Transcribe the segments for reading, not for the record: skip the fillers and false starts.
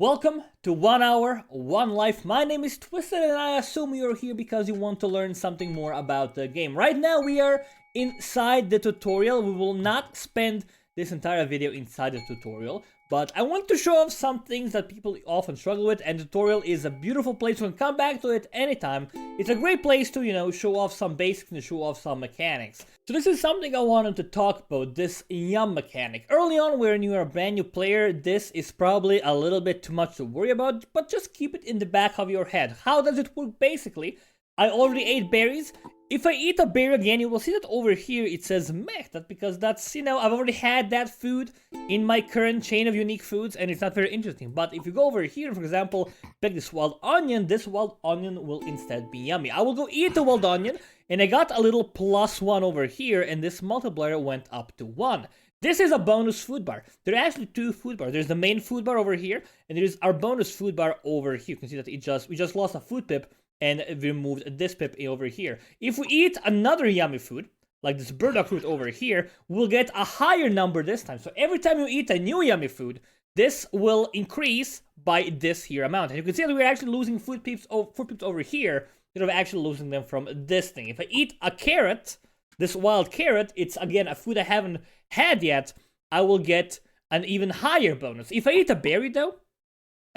Welcome to 1 Hour, 1 Life. My name is Twisted and I assume you're here because you want to learn something more about the game. Right now we are inside the tutorial. We will not spend this entire video inside the tutorial, but I want to show off some things that people often struggle with, and tutorial is a beautiful place. You can come back to it anytime. It's a great place to, show off some basics and show off some mechanics. So this is something I wanted to talk about, this yum mechanic. Early on, when you are a brand new player, this is probably a little bit too much to worry about, but just keep it in the back of your head. How does it work basically? I already ate berries. If I eat a berry again, you will see that over here it says meh. That's because that's, I've already had that food in my current chain of unique foods and it's not very interesting. But if you go over here, for example, pick this wild onion will instead be yummy. I will go eat the wild onion and I got a little +1 over here and this multiplier went up to 1. This is a bonus food bar. There are actually two food bars. There's the main food bar over here and there is our bonus food bar over here. You can see that we just lost a food pip and we removed this pip over here. If we eat another yummy food, like this burdock root over here, we'll get a higher number this time. So every time you eat a new yummy food, this will increase by this here amount. And you can see that we're actually losing food pips over here, instead of actually losing them from this thing. If I eat a carrot, this wild carrot, it's again a food I haven't had yet, I will get an even higher bonus. If I eat a berry though,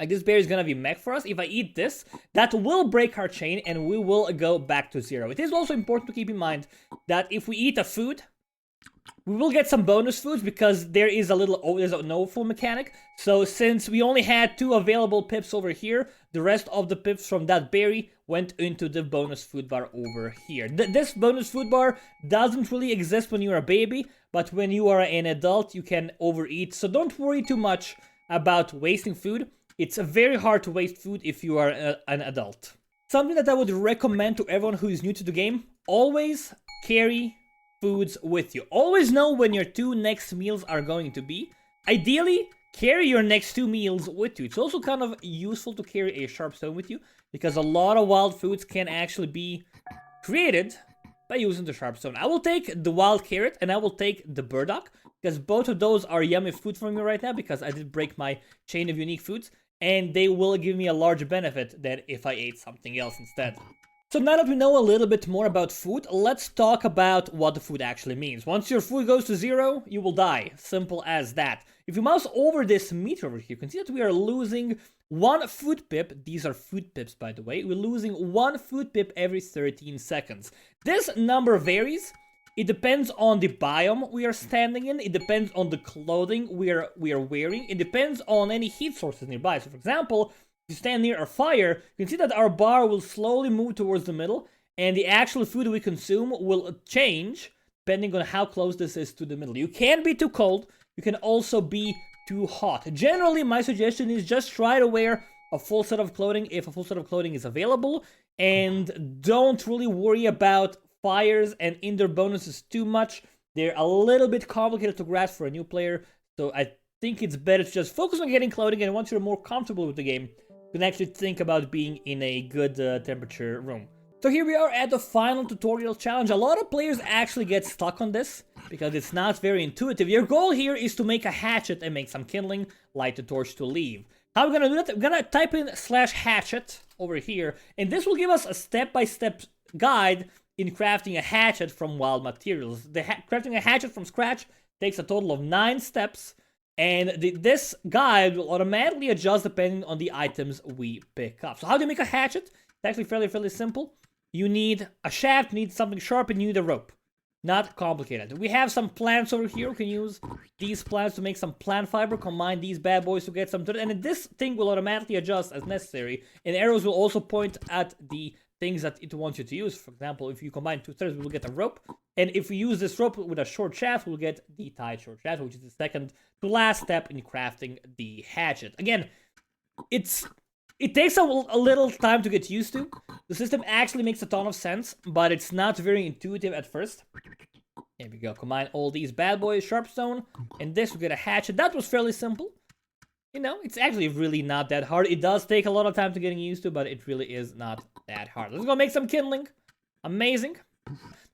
like this berry is gonna be mech for us. If I eat this, that will break our chain and we will go back to 0. It is also important to keep in mind that if we eat a food, we will get some bonus foods because there is there's a no-full mechanic. So since we only had 2 available pips over here, the rest of the pips from that berry went into the bonus food bar over here. This bonus food bar doesn't really exist when you're a baby, but when you are an adult, you can overeat. So don't worry too much about wasting food. It's very hard to waste food if you are an adult. Something that I would recommend to everyone who is new to the game, always carry foods with you. Always know when your 2 next meals are going to be. Ideally, carry your next 2 meals with you. It's also kind of useful to carry a sharp stone with you because a lot of wild foods can actually be created by using the sharp stone. I will take the wild carrot and I will take the burdock because both of those are yummy food for me right now because I did break my chain of unique foods. And they will give me a larger benefit than if I ate something else instead. So now that we know a little bit more about food, let's talk about what the food actually means. Once your food goes to 0, you will die. Simple as that. If you mouse over this meter over here, you can see that we are losing 1 food pip. These are food pips, by the way. We're losing 1 food pip every 13 seconds. This number varies. It depends on the biome we are standing in. It depends on the clothing we are wearing. It depends on any heat sources nearby. So for example, if you stand near a fire, you can see that our bar will slowly move towards the middle and the actual food we consume will change depending on how close this is to the middle. You can't be too cold. You can also be too hot. Generally, my suggestion is just try to wear a full set of clothing if a full set of clothing is available and don't really worry about fires and indoor bonuses too much. They're a little bit complicated to grasp for a new player, so I think it's better to just focus on getting clothing, and once you're more comfortable with the game, you can actually think about being in a good temperature room. So here we are at the final tutorial challenge. A lot of players actually get stuck on this because it's not very intuitive. Your goal here is to make a hatchet and make some kindling, light the torch to leave. How are we gonna do that? I'm gonna type in /hatchet over here, and this will give us a step-by-step guide in crafting a hatchet from wild materials. Crafting a hatchet from scratch takes a total of 9 steps, and this guide will automatically adjust depending on the items we pick up. So how do you make a hatchet? It's actually fairly simple. You need a shaft, you need something sharp, and you need a rope. Not complicated. We have some plants over here. We can use these plants to make some plant fiber, combine these bad boys to get some dirt, and this thing will automatically adjust as necessary, and arrows will also point at the things that it wants you to use. For example, if you combine 2 threads, we'll get a rope. And if we use this rope with a short shaft, we'll get the tied short shaft, which is the second to last step in crafting the hatchet. Again, it takes a little time to get used to. The system actually makes a ton of sense, but it's not very intuitive at first. Here we go. Combine all these bad boys, sharpstone, and this will get a hatchet. That was fairly simple. It's actually really not that hard. It does take a lot of time to getting used to, but it really is not that hard. Let's go make some kindling. Amazing.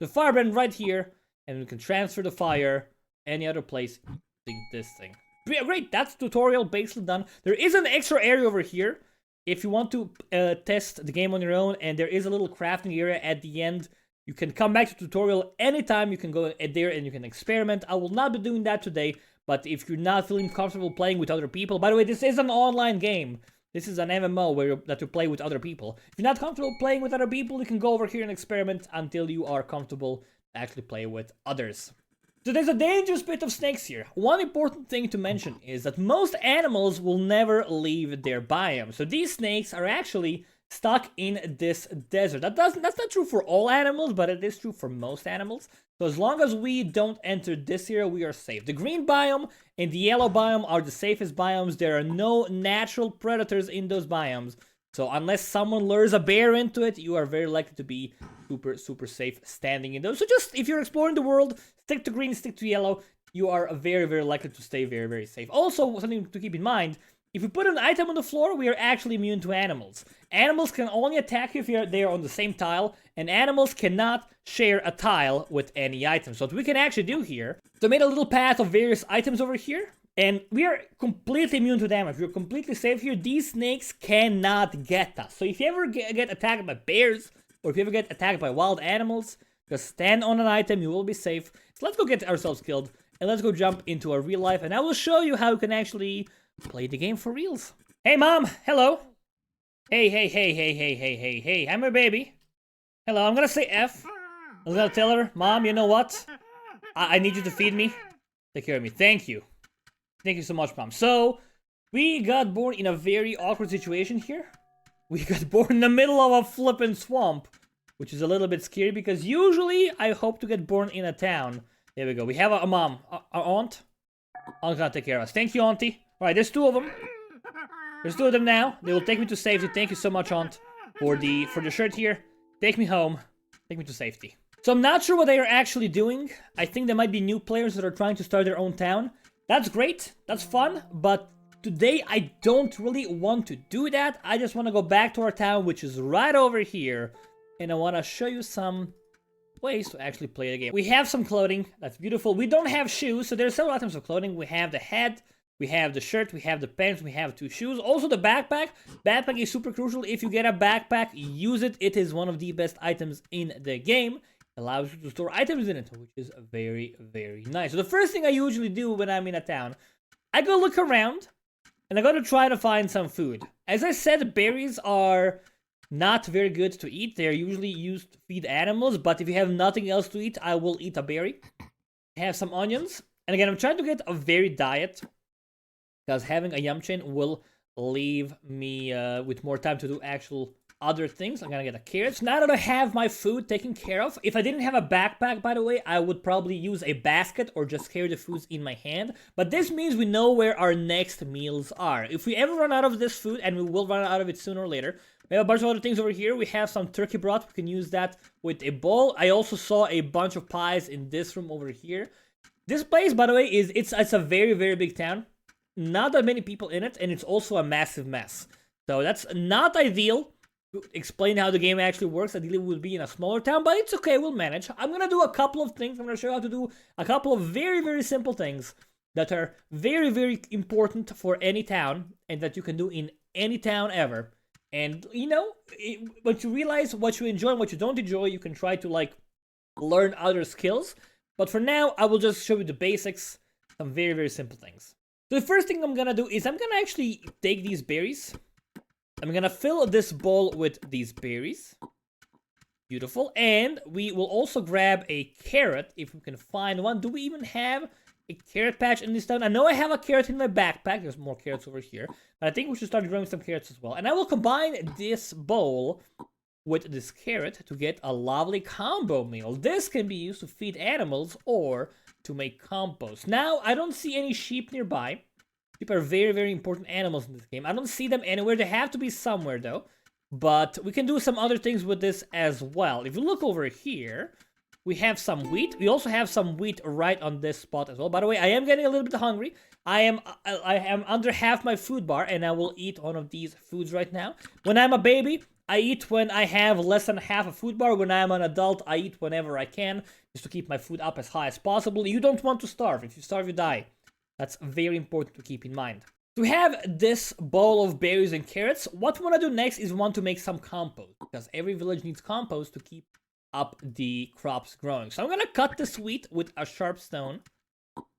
The firebrand right here, and we can transfer the fire any other place using this thing. Great, that's tutorial basically done. There is an extra area over here if you want to test the game on your own, and there is a little crafting area at the end. You can come back to tutorial anytime. You can go there and you can experiment. I will not be doing that today, but if you're not feeling comfortable playing with other people, by the way, this is an online game. This is an MMO that you play with other people. If you're not comfortable playing with other people, you can go over here and experiment until you are comfortable to actually play with others. So there's a dangerous bit of snakes here. One important thing to mention is that most animals will never leave their biome. So these snakes are actually stuck in this desert. That's not true for all animals, but it is true for most animals. So as long as we don't enter this area, we are safe. The green biome and the yellow biome are the safest biomes. There are no natural predators in those biomes. So unless someone lures a bear into it, you are very likely to be super safe standing in those. So just, if you're exploring the world, stick to green, stick to yellow. You are very likely to stay very safe. Also, something to keep in mind, if we put an item on the floor, we are actually immune to animals. Animals can only attack you if they are on the same tile, and animals cannot share a tile with any item. So what we can actually do here, so I made a little path of various items over here, and we are completely immune to damage. We're completely safe here. These snakes cannot get us. So if you ever get attacked by bears, or if you ever get attacked by wild animals, just stand on an item, you will be safe. So let's go get ourselves killed, and let's go jump into our real life, and I will show you how you can actually play the game for reals. Hey, Mom. Hello. Hey, I'm her baby. Hello, I'm gonna say F. I'm gonna tell her, Mom, you know what? I need you to feed me. Take care of me. Thank you. Thank you so much, Mom. So, we got born in a very awkward situation here. We got born in the middle of a flippin' swamp, which is a little bit scary because usually I hope to get born in a town. There we go. We have a mom. Our aunt. Aunt's gonna take care of us. Thank you, Auntie. Alright, there's two of them. There's two of them now. They will take me to safety. Thank you so much, Aunt, for the shirt here. Take me home. Take me to safety. So I'm not sure what they are actually doing. I think there might be new players that are trying to start their own town. That's great. That's fun. But today I don't really want to do that. I just want to go back to our town, which is right over here. And I want to show you some ways to actually play the game. We have some clothing. That's beautiful. We don't have shoes, so there's several items of clothing. We have the hat. We have the shirt, we have the pants, we have 2 shoes. Also the backpack. Backpack is super crucial. If you get a backpack, use it. It is one of the best items in the game. It allows you to store items in it, which is very nice. So the first thing I usually do when I'm in a town, I go look around, and I go to try to find some food. As I said, berries are not very good to eat. They're usually used to feed animals, but if you have nothing else to eat, I will eat a berry. I have some onions. And again, I'm trying to get a varied diet, because having a yum chain will leave me with more time to do actual other things. I'm gonna get a carrot. So now that I have my food taken care of, if I didn't have a backpack, by the way, I would probably use a basket or just carry the foods in my hand. But this means we know where our next meals are. If we ever run out of this food, and we will run out of it sooner or later, we have a bunch of other things over here. We have some turkey broth. We can use that with a bowl. I also saw a bunch of pies in this room over here. This place, by the way, it's a very big town. Not that many people in it, and it's also a massive mess. So that's not ideal. To explain how the game actually works, ideally we would be in a smaller town, but it's okay, we'll manage. I'm gonna do a couple of things. I'm gonna show you how to do a couple of very simple things that are very important for any town, and that you can do in any town ever. And, you know, once you realize what you enjoy and what you don't enjoy, you can try to, like, learn other skills. But for now, I will just show you the basics, some very simple things. So the first thing I'm gonna do is I'm gonna actually take these berries. I'm gonna fill this bowl with these berries. Beautiful. And we will also grab a carrot if we can find one. Do we even have a carrot patch in this town? I know I have a carrot in my backpack. There's more carrots over here. But I think we should start growing some carrots as well. And I will combine this bowl with this carrot to get a lovely combo meal. This can be used to feed animals or to make compost. Now, I don't see any sheep nearby. Sheep are very important animals in this game. I don't see them anywhere. They have to be somewhere, though. But we can do some other things with this as well. If you look over here, we have some wheat. We also have some wheat right on this spot as well. By the way, I am getting a little bit hungry. I am under half my food bar, and I will eat one of these foods right now. When I'm a baby, I eat when I have less than half a food bar. When I'm an adult, I eat whenever I can, just to keep my food up as high as possible. You don't want to starve. If you starve, you die. That's very important to keep in mind. To have this bowl of berries and carrots, what we want to do next is we want to make some compost, because every village needs compost to keep up the crops growing. So I'm gonna cut this wheat with a sharp stone,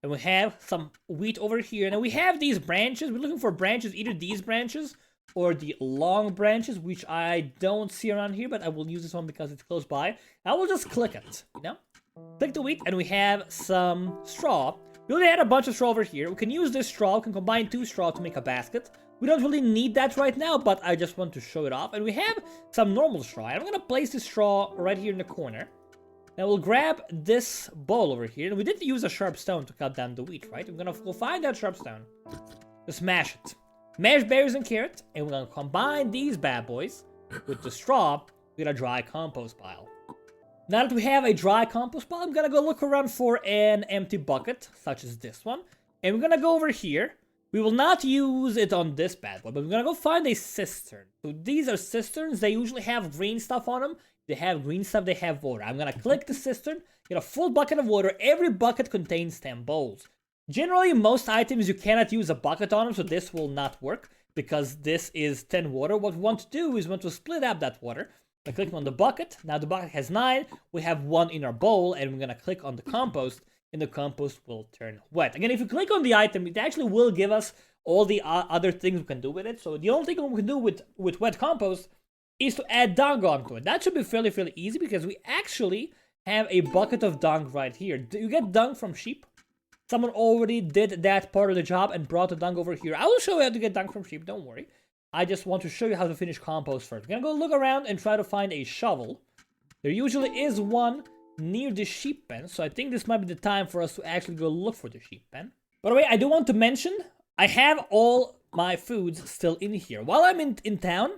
and we have some wheat over here. Now we have these branches. We're looking for branches, either these branches or the long branches, which I don't see around here, but I will use this one because it's close by. I will just click it, you know? Click the wheat, and we have some straw. We already had a bunch of straw over here. We can use this straw. We can combine 2 straw to make a basket. We don't really need that right now, but I just want to show it off. And we have some normal straw. I'm going to place this straw right here in the corner. Now we'll grab this bowl over here. And we did use a sharp stone to cut down the wheat, right? We're going to go find that sharp stone. Just mash it. Mash berries and carrot. And we're going to combine these bad boys with the straw with a dry compost pile. Now that we have a dry compost pile, I'm gonna go look around for an empty bucket, such as this one. And we're gonna go over here. We will not use it on this bad boy, but we're gonna go find a cistern. So these are cisterns. They usually have green stuff on them. They have green stuff, they have water. I'm gonna click the cistern, get a full bucket of water. Every bucket contains 10 bowls. Generally, most items you cannot use a bucket on them, so this will not work because this is 10 water. What we want to do is we want to split up that water. By clicking on the bucket, now the bucket has 9, we have 1 in our bowl, and we're gonna click on the compost, and the compost will turn wet. Again, if you click on the item, it actually will give us all the other things we can do with it. So the only thing we can do with wet compost is to add dung onto it. That should be fairly easy because we actually have a bucket of dung right here. Do you get dung from sheep? Someone already did that part of the job and brought the dung over here. I will show you how to get dung from sheep, don't worry. I just want to show you how to finish compost first. We're gonna go look around and try to find a shovel. There usually is one near the sheep pen, so I think this might be the time for us to actually go look for the sheep pen. By the way, I do want to mention, I have all my foods still in here. While I'm in town,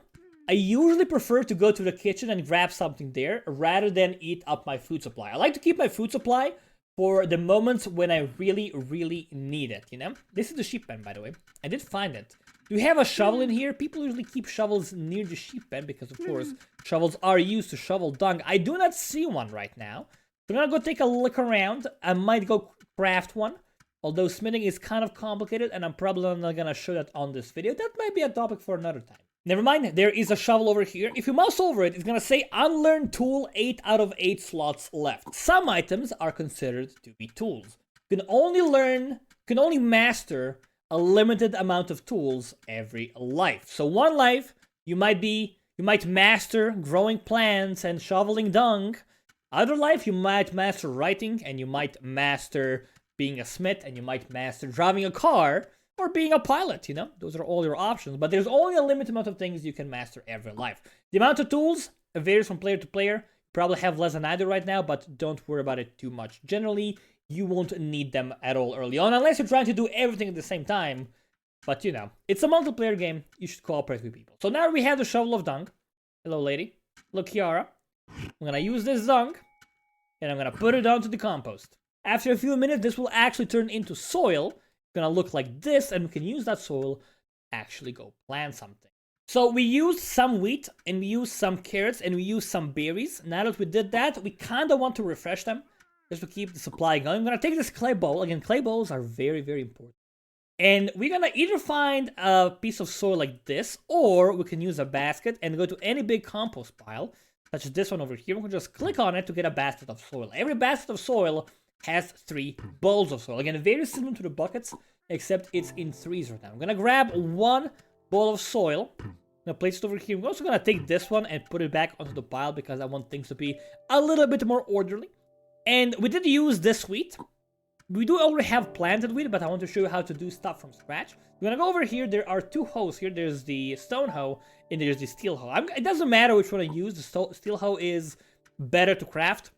I usually prefer to go to the kitchen and grab something there rather than eat up my food supply. I like to keep my food supply for the moments when I really need it, you know? This is the sheep pen, by the way. I did find it. Do we have a shovel in here? People usually keep shovels near the sheep pen because, of course, shovels are used to shovel dung. I do not see one right now. So I'm gonna go take a look around. I might go craft one. Although smithing is kind of complicated and I'm probably not gonna show that on this video. That might be a topic for another time. Never mind, there is a shovel over here. If you mouse over it, it's gonna say unlearn tool, 8 out of 8 slots left. Some items are considered to be tools. You can only master a limited amount of tools every life. So one life, you might master growing plants and shoveling dung. Other life, you might master writing, and you might master being a smith, and you might master driving a car, or being a pilot, you know? Those are all your options, but there's only a limited amount of things you can master every life. The amount of tools varies from player to player. You probably have less than I do right now, but don't worry about it too much. Generally, you won't need them at all early on, unless you're trying to do everything at the same time. But, you know, it's a multiplayer game. You should cooperate with people. So now we have the shovel of dung. Hello, lady. Look, Kiara. I'm gonna use this dung, and I'm gonna put it onto the compost. After a few minutes, this will actually turn into soil. It's gonna look like this, and we can use that soil to actually go plant something. So we used some wheat, and we used some carrots, and we used some berries. Now that we did that, we kind of want to refresh them, just to keep the supply going. I'm gonna take this clay bowl. Again, clay bowls are very important. And we're gonna either find a piece of soil like this, or we can use a basket and go to any big compost pile, such as this one over here. We can just click on it to get a basket of soil. Every basket of soil has 3 bowls of soil. Again, very similar to the buckets, except it's in 3s right now. I'm gonna grab 1 bowl of soil. I'm gonna place it over here. I'm also gonna take this one and put it back onto the pile because I want things to be a little bit more orderly. And we did use this wheat. We do already have planted wheat, but I want to show you how to do stuff from scratch. We're gonna go over here. There are 2 hoes here. There's the stone hoe and there's the steel hoe. It doesn't matter which one I use. The steel hoe is better to craft,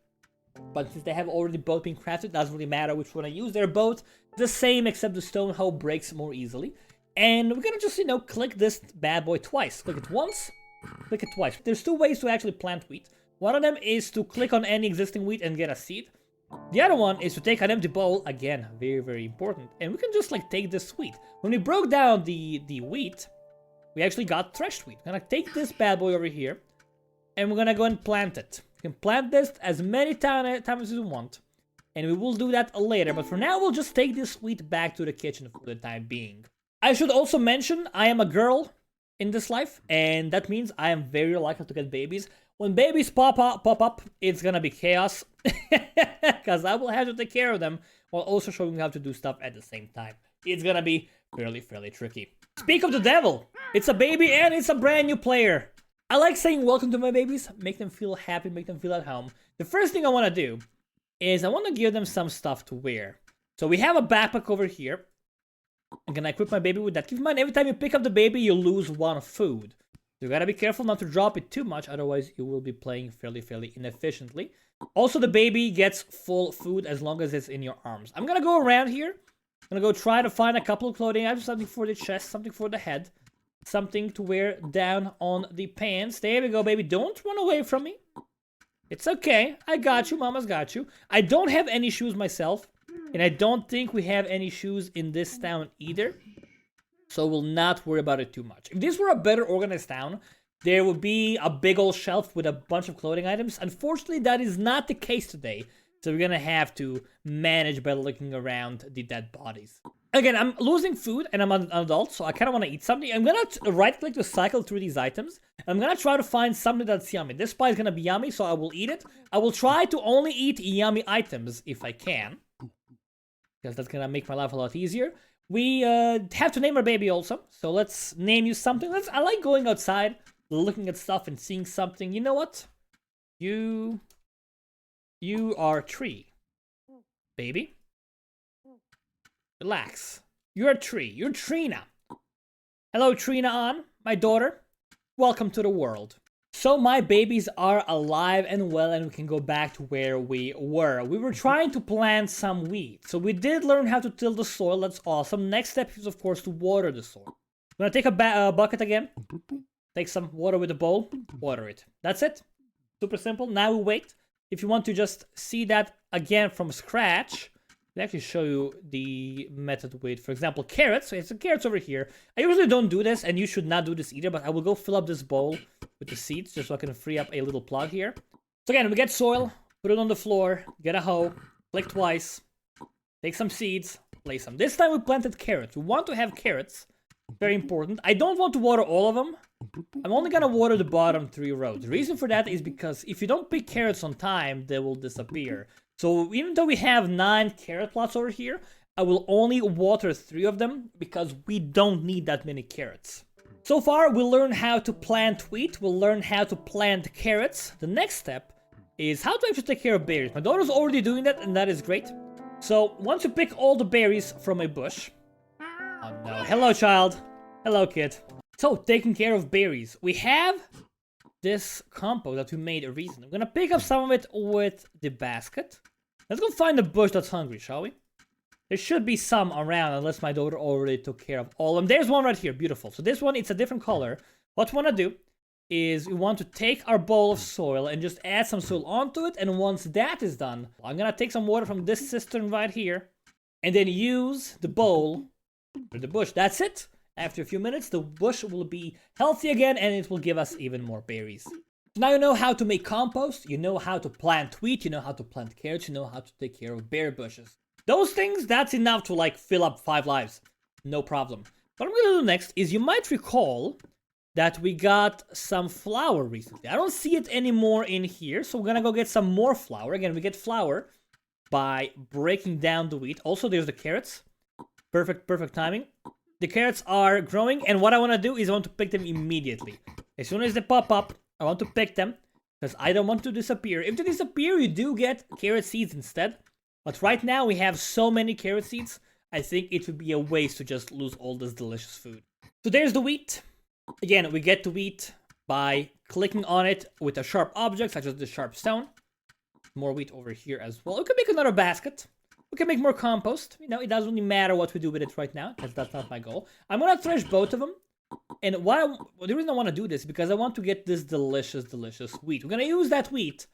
but since they have already both been crafted, it doesn't really matter which one I use. They're both the same, except the stone hoe breaks more easily. And we're gonna just, you know, click this bad boy twice. Click it once, click it twice. There's 2 ways to actually plant wheat. One of them is to click on any existing wheat and get a seed. The other one is to take an empty bowl, again, very important. And we can just like take this wheat. When we broke down the wheat, we actually got threshed wheat. We're gonna take this bad boy over here, and we're gonna go and plant it. You can plant this as many times as you want. and we will do that later. But for now, we'll just take this wheat back to the kitchen for the time being. I should also mention, I am a girl in this life, and that means I am very likely to get babies. When babies pop up, it's gonna be chaos, because I will have to take care of them while also showing you how to do stuff at the same time. It's gonna be fairly tricky. Speak of the devil, it's a baby and it's a brand new player. I like saying welcome to my babies, make them feel happy, make them feel at home. The first thing I want to do is I want to give them some stuff to wear. So we have a backpack over here. I'm gonna equip my baby with that. Keep in mind, every time you pick up the baby, you lose one food. You gotta be careful not to drop it too much, otherwise you will be playing fairly inefficiently. Also, the baby gets full food as long as it's in your arms. I'm gonna go around here. I'm gonna go try to find a couple of clothing items, something for the chest, something for the head, something to wear down on the pants. There we go, baby. Don't run away from me. It's okay. I got you. Mama's got you. I don't have any shoes myself, and I don't think we have any shoes in this town either. So we'll not worry about it too much. If this were a better organized town, there would be a big old shelf with a bunch of clothing items. Unfortunately, that is not the case today. So we're gonna have to manage by looking around the dead bodies. Again, I'm losing food and I'm an adult, so I kind of want to eat something. I'm gonna right-click to cycle through these items. I'm gonna try to find something that's yummy. This pie is gonna be yummy, so I will eat it. I will try to only eat yummy items if I can, because that's gonna make my life a lot easier. We have to name our baby also, so let's name you something. I like going outside, looking at stuff and seeing something. You know what? You are tree, baby. Relax. You're a tree. You're Trina. Hello, Trina my daughter. Welcome to the world. So my babies are alive and well, and we can go back to where we were. We were trying to plant some wheat. So we did learn how to till the soil. That's awesome. Next step is, of course, to water the soil. I'm going to take a bucket again. Take some water with a bowl. Water it. That's it. Super simple. Now we wait. If you want to just see that again from scratch, I'll actually show you the method with, for example, carrots. So it's the carrots over here. I usually don't do this, and you should not do this either, but I will go fill up this bowl with the seeds just so I can free up a little plot here. So again, we get soil, put it on the floor, get a hoe, click twice, take some seeds, place them. This time we planted carrots. We want to have carrots. Very important. I don't want to water all of them. I'm only gonna water the bottom 3 rows. The reason for that is because if you don't pick carrots on time, they will disappear. So even though we have 9 carrot plots over here, I will only water 3 of them because we don't need that many carrots. So far, we'll learn how to plant wheat, we'll learn how to plant carrots. The next step is how to actually take care of berries. My daughter's already doing that, and that is great. So once you pick all the berries from a bush... Oh no, hello child. Hello kid. So, taking care of berries. We have this compost that we made recently. I'm gonna pick up some of it with the basket. Let's go find a bush that's hungry, shall we? There should be some around, unless my daughter already took care of all of them. There's one right here, beautiful. So this one, it's a different color. What we want to do is we want to take our bowl of soil and just add some soil onto it. And once that is done, I'm gonna take some water from this cistern right here and then use the bowl for the bush. That's it. After a few minutes, the bush will be healthy again and it will give us even more berries. So now you know how to make compost, you know how to plant wheat, you know how to plant carrots, you know how to take care of berry bushes. Those things, that's enough to like fill up 5 lives. No problem. What I'm gonna do next is, you might recall that we got some flour recently. I don't see it anymore in here, so we're gonna go get some more flour. Again, we get flour by breaking down the wheat. Also, there's the carrots. Perfect timing. The carrots are growing, and what I want to do is I want to pick them immediately. As soon as they pop up, I want to pick them, because I don't want to disappear. If they disappear, you do get carrot seeds instead. But right now, we have so many carrot seeds, I think it would be a waste to just lose all this delicious food. So there's the wheat. Again, we get the wheat by clicking on it with a sharp object, such as the sharp stone. More wheat over here as well. We can make another basket. We can make more compost. You know, it doesn't really matter what we do with it right now, because that's not my goal. I'm gonna thresh both of them. And the reason I want to do this is because I want to get this delicious wheat. We're gonna use that wheat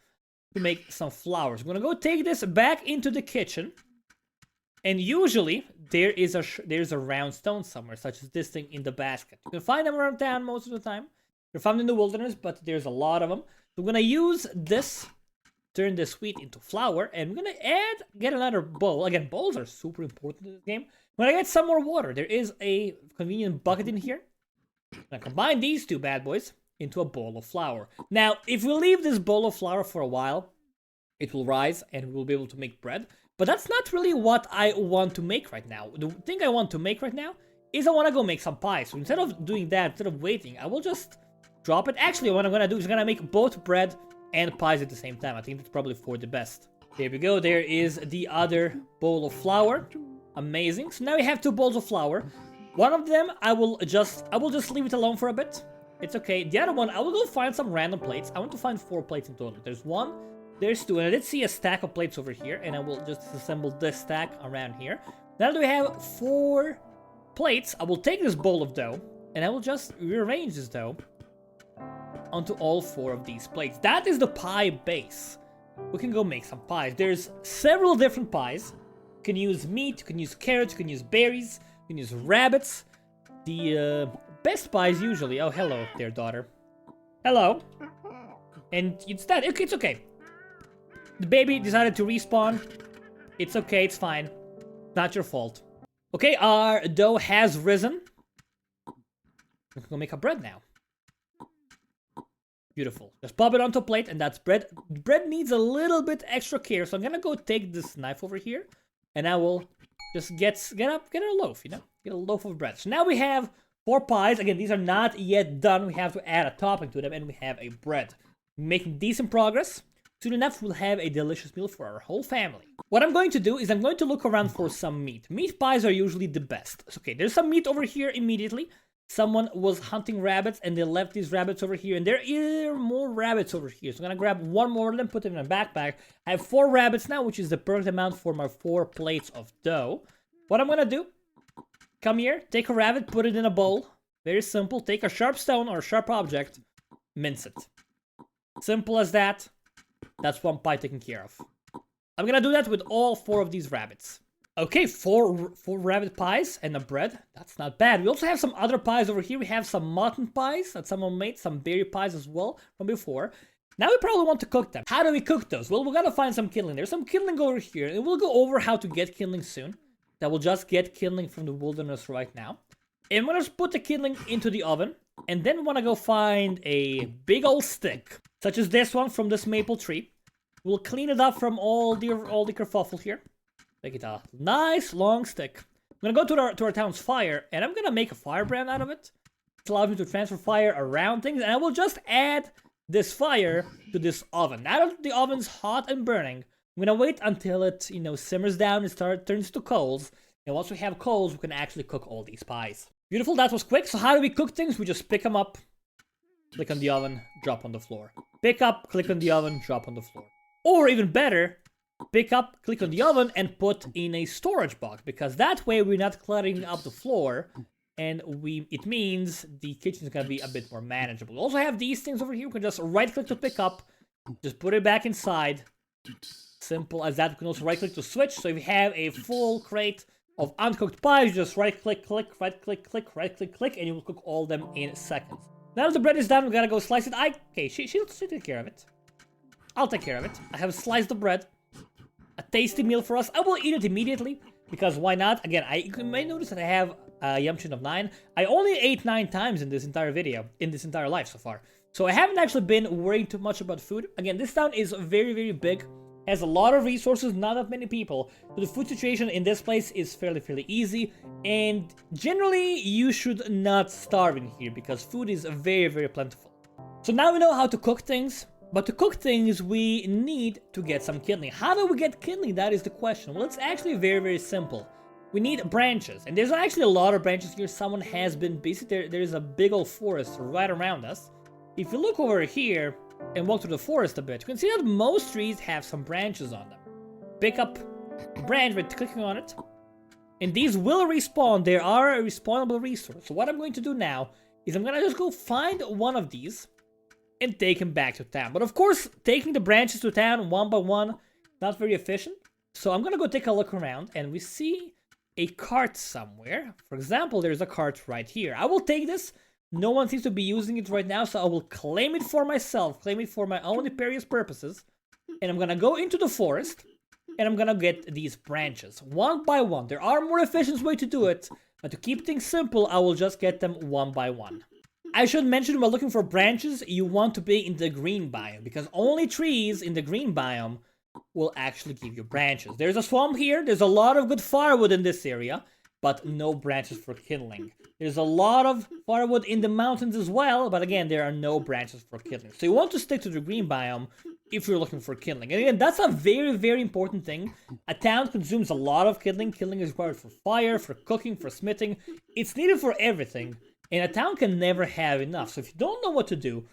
to make some flours. We're gonna go take this back into the kitchen. And usually, there's a round stone somewhere, such as this thing in the basket. You can find them around town most of the time. They're found in the wilderness, but there's a lot of them. So we're gonna use this turn this wheat into flour, and we're gonna get another bowl. Again, bowls are super important in this game. When I get some more water, there is a convenient bucket in here. I'm gonna combine these two bad boys into a bowl of flour. Now, if we leave this bowl of flour for a while, it will rise and we'll be able to make bread. But that's not really what I want to make right now. The thing I want to make right now is I want to go make some pies. So instead of doing that, instead of waiting, I will just drop it. Actually, what I'm going to do is I'm going to make both bread and pies at the same time. I think that's probably for the best. There we go. There is the other bowl of flour. Amazing. So now we have 2 bowls of flour. One of them, I will just leave it alone for a bit. It's okay. The other one, I will go find some random plates. I want to find 4 plates in total. There's 1, there's 2, and I did see a stack of plates over here, and I will just assemble this stack around here. Now that we have 4 plates, I will take this bowl of dough, and I will just rearrange this dough onto all 4 of these plates. That is the pie base. We can go make some pies. There's several different pies. You can use meat, you can use carrots, you can use berries, you can use rabbits. The best pies usually... Oh, hello there, daughter. Hello. And it's that. It's okay. The baby decided to respawn. It's okay, it's fine. Not your fault. Okay, our dough has risen. We can go make a bread now. Beautiful. Just pop it onto a plate, and that's bread. Bread needs a little bit extra care, so I'm gonna go take this knife over here, and I will just get a loaf, you know? Get a loaf of bread. So now we have 4 pies. Again, these are not yet done. We have to add a topping to them, and we have a bread. Making decent progress. Soon enough, we'll have a delicious meal for our whole family. What I'm going to do is I'm going to look around for some meat. Meat pies are usually the best. Okay, there's some meat over here immediately. Someone was hunting rabbits and they left these rabbits over here. And there are more rabbits over here. So I'm going to grab 1 more of them, put them in my backpack. I have 4 rabbits now, which is the perfect amount for my 4 plates of dough. What I'm going to do, come here, take a rabbit, put it in a bowl. Very simple. Take a sharp stone or a sharp object, mince it. Simple as that. That's 1 pie taken care of. I'm gonna do that with all 4 of these rabbits. Okay, 4 rabbit pies and a bread. That's not bad. We also have some other pies over here. We have some mutton pies that someone made, some berry pies as well from before. Now we probably want to cook them. How do we cook those? Well, we gotta find some kindling. There's some kindling over here, and we'll go over how to get kindling soon. That will just get kindling from the wilderness right now. And we're gonna put the kindling into the oven, and then we wanna go find a big old stick, such as this one from this maple tree. We'll clean it up from all the kerfuffle here. Make it a nice long stick. I'm gonna go to our town's fire, and I'm gonna make a firebrand out of it. It allows me to transfer fire around things, and I will just add this fire to this oven. Now that the oven's hot and burning, I'm gonna wait until it, simmers down and turns to coals. And once we have coals, we can actually cook all these pies. Beautiful, that was quick. So how do we cook things? We just pick them up, click on the oven, drop on the floor. Pick up, click on the oven, drop on the floor. Or even better, pick up, click on the oven, and put in a storage box. Because that way we're not cluttering up the floor. And it means the kitchen is going to be a bit more manageable. We also have these things over here. We can just right click to pick up. Just put it back inside. Simple as that. We can also right click to switch. So if you have a full crate of uncooked pies, you just right click, click, right click, click, right click, click, and you will cook all of them in seconds. Now that the bread is done, we gotta go slice it. Okay, she'll take care of it. I'll take care of it. I have sliced the bread. A tasty meal for us. I will eat it immediately, because why not? Again, you may notice that I have a Yamchin of 9. I only ate 9 times in this entire video, in this entire life so far. So I haven't actually been worrying too much about food. Again, this town is very, very big. Has a lot of resources, not that many people. So the food situation in this place is fairly easy. And generally, you should not starve in here, because food is very, very plentiful. So now we know how to cook things. But to cook things, we need to get some kindling. How do we get kindling? That is the question. Well, it's actually very, very simple. We need branches. And there's actually a lot of branches here. Someone has been busy. There's a big old forest right around us. If you look over here and walk through the forest a bit, you can see that most trees have some branches on them. Pick up a branch by clicking on it. And these will respawn. They are a respawnable resource. So what I'm going to do now is I'm going to just go find one of these and take him back to town. But of course, taking the branches to town one by one, not very efficient. So I'm gonna go take a look around, and we see a cart somewhere. For example, there's a cart right here. I will take this. No one seems to be using it right now, so I will claim it for myself, claim it for my own nefarious purposes. and I'm gonna go into the forest, and I'm gonna get these branches one by one. There are more efficient ways to do it, but to keep things simple, I will just get them one by one. I should mention, while looking for branches, you want to be in the green biome, because only trees in the green biome will actually give you branches. There's a swamp here, there's a lot of good firewood in this area, but no branches for kindling. There's a lot of firewood in the mountains as well, but again, there are no branches for kindling. So you want to stick to the green biome if you're looking for kindling. And again, that's a very, very important thing. A town consumes a lot of kindling. Kindling is required for fire, for cooking, for smithing. It's needed for everything. And a town can never have enough. So if you don't know what to do,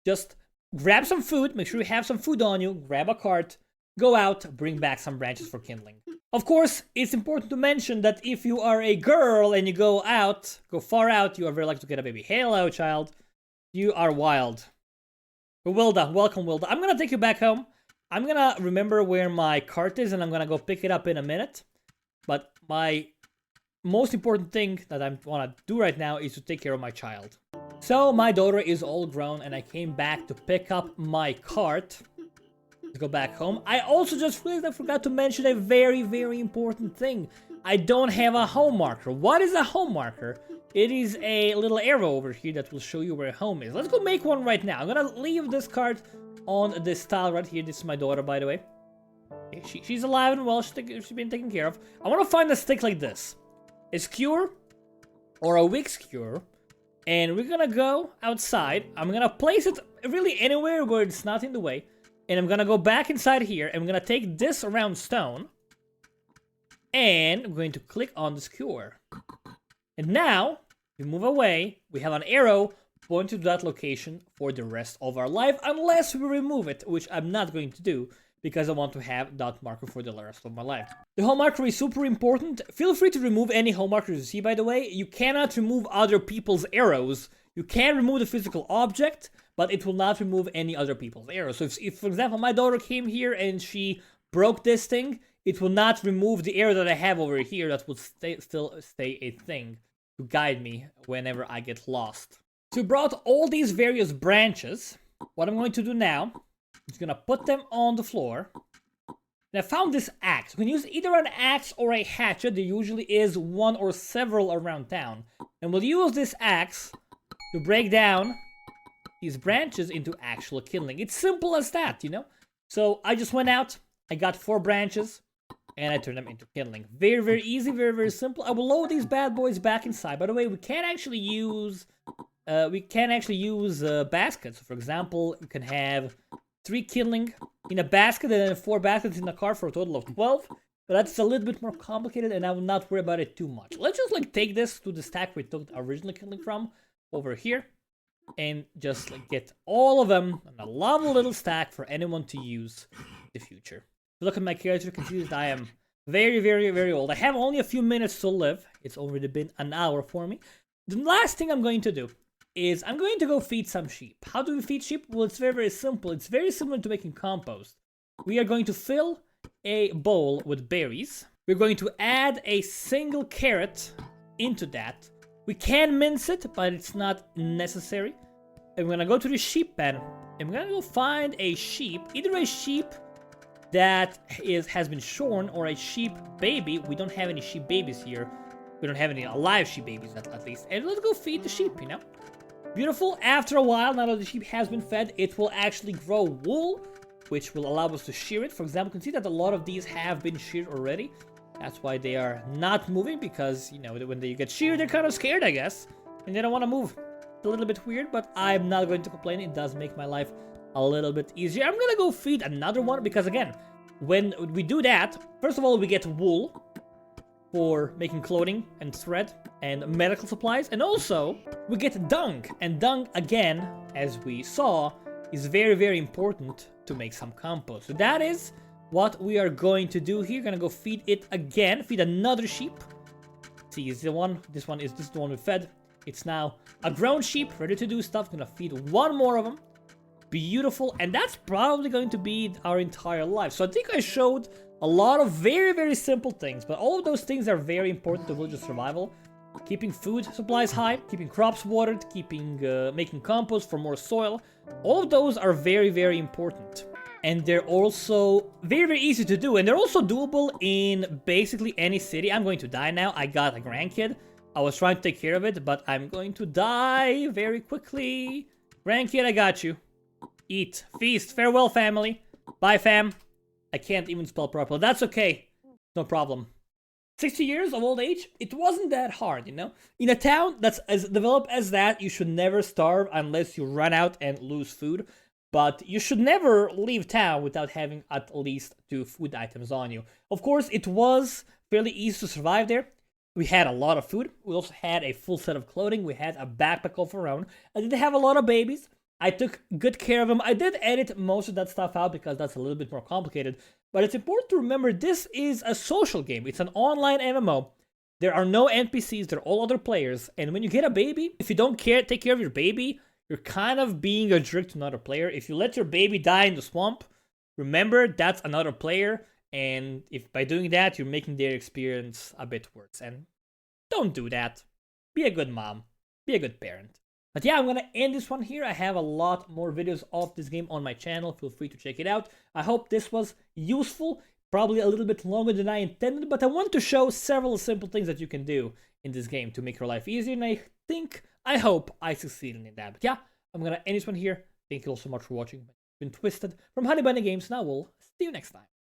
just grab some food, make sure you have some food on you, grab a cart, go out, bring back some branches for kindling. Of course, it's important to mention that if you are a girl and you go far out, you are very likely to get a baby. Hello, child. You are wild. Wilda, welcome, Wilda. I'm gonna take you back home. I'm gonna remember where my cart is and I'm gonna go pick it up in a minute. But my most important thing that I want to do right now is to take care of my child. So my daughter is all grown and I came back to pick up my cart to go back home. I also just realized I forgot to mention a very, very important thing. I don't have a home marker. What is a home marker? It is a little arrow over here that will show you where home is. Let's go make one right now. I'm gonna leave this cart on this tile right here. This is my daughter, by the way. Okay, she's alive and well. She's been taken care of. I want to find a stick like this. A skewer or a wick skewer, and we're gonna go outside. I'm gonna place it really anywhere where it's not in the way, and I'm gonna go back inside here, and I'm gonna take this round stone, and I'm going to click on the skewer. And now, we move away, we have an arrow pointing to that location for the rest of our life, unless we remove it, which I'm not going to do, because I want to have that marker for the rest of my life. The home marker is super important. Feel free to remove any home markers you see, by the way. You cannot remove other people's arrows. You can remove the physical object, but it will not remove any other people's arrows. So if for example, my daughter came here and she broke this thing, it will not remove the arrow that I have over here. That will still stay a thing to guide me whenever I get lost. So we brought all these various branches. What I'm going to do now, I'm gonna put them on the floor. And I found this axe. You can use either an axe or a hatchet. There usually is one or several around town. And we'll use this axe to break down these branches into actual kindling. It's simple as that, you know? So I just went out, I got 4 branches, and I turned them into kindling. Very, very easy, very, very simple. I will load these bad boys back inside. By the way, we can actually use baskets. So for example, you can have 3 kindling in a basket and then 4 baskets in a car for a total of 12. But that's a little bit more complicated and I will not worry about it too much. Let's just take this to the stack we took the original kindling from over here. And just get all of them on a lovely little stack for anyone to use in the future. If you look at my character, you can see that I am very, very, very old. I have only a few minutes to live. It's already been an hour for me. The last thing I'm going to do is I'm going to go feed some sheep. How do we feed sheep? Well, it's very, very simple. It's very similar to making compost. We are going to fill a bowl with berries. We're going to add a single carrot into that. We can mince it, but it's not necessary. And we're gonna go to the sheep pen, and we're gonna go find a sheep, either a sheep that has been shorn or a sheep baby. We don't have any sheep babies here. We don't have any alive sheep babies at least. And let's go feed the sheep, you know? Beautiful. After a while, now that the sheep has been fed, it will actually grow wool, which will allow us to shear it. For example, you can see that a lot of these have been sheared already. That's why they are not moving, because, you know, when they get sheared, they're kind of scared, I guess. And they don't want to move. It's a little bit weird, but I'm not going to complain. It does make my life a little bit easier. I'm going to go feed another one, because, again, when we do that, first of all, we get wool for making clothing and thread and medical supplies. And also, we get dung. And dung, again, as we saw, is very, very important to make some compost. So that is what we are going to do here. Gonna go feed it again, feed another sheep. See, is the one, this is the one we fed. It's now a grown sheep, ready to do stuff. Gonna feed one more of them. Beautiful, and that's probably going to be our entire life. So I think I showed a lot of very, very simple things, but all of those things are very important to villager survival. Keeping food supplies high, keeping crops watered, keeping making compost for more soil. All of those are very, very important. and they're also very, very easy to do, and they're also doable in basically any city. I'm going to die now. I got a grandkid. I was trying to take care of it, but I'm going to die very quickly. Grandkid, I got you. Eat. Feast. Farewell, family. Bye, fam. I can't even spell properly. That's okay. No problem. 60 years of old age? It wasn't that hard, you know? In a town that's as developed as that, you should never starve unless you run out and lose food. But you should never leave town without having at least 2 food items on you. Of course, it was fairly easy to survive there. We had a lot of food. We also had a full set of clothing. We had a backpack of our own. I did have a lot of babies. I took good care of them. I did edit most of that stuff out because that's a little bit more complicated. But it's important to remember this is a social game. It's an online MMO. There are no NPCs. They're all other players. And when you get a baby, if you don't take care of your baby, you're kind of being a jerk to another player. If you let your baby die in the swamp, remember that's another player. And if by doing that, you're making their experience a bit worse. And don't do that. Be a good mom. Be a good parent. But yeah, I'm going to end this one here. I have a lot more videos of this game on my channel. Feel free to check it out. I hope this was useful. Probably a little bit longer than I intended, but I want to show several simple things that you can do in this game to make your life easier. And I hope I succeeded in that. But yeah, I'm going to end this one here. Thank you all so much for watching. It's been Twisted from HoneyBunnyGames, and I will see you next time.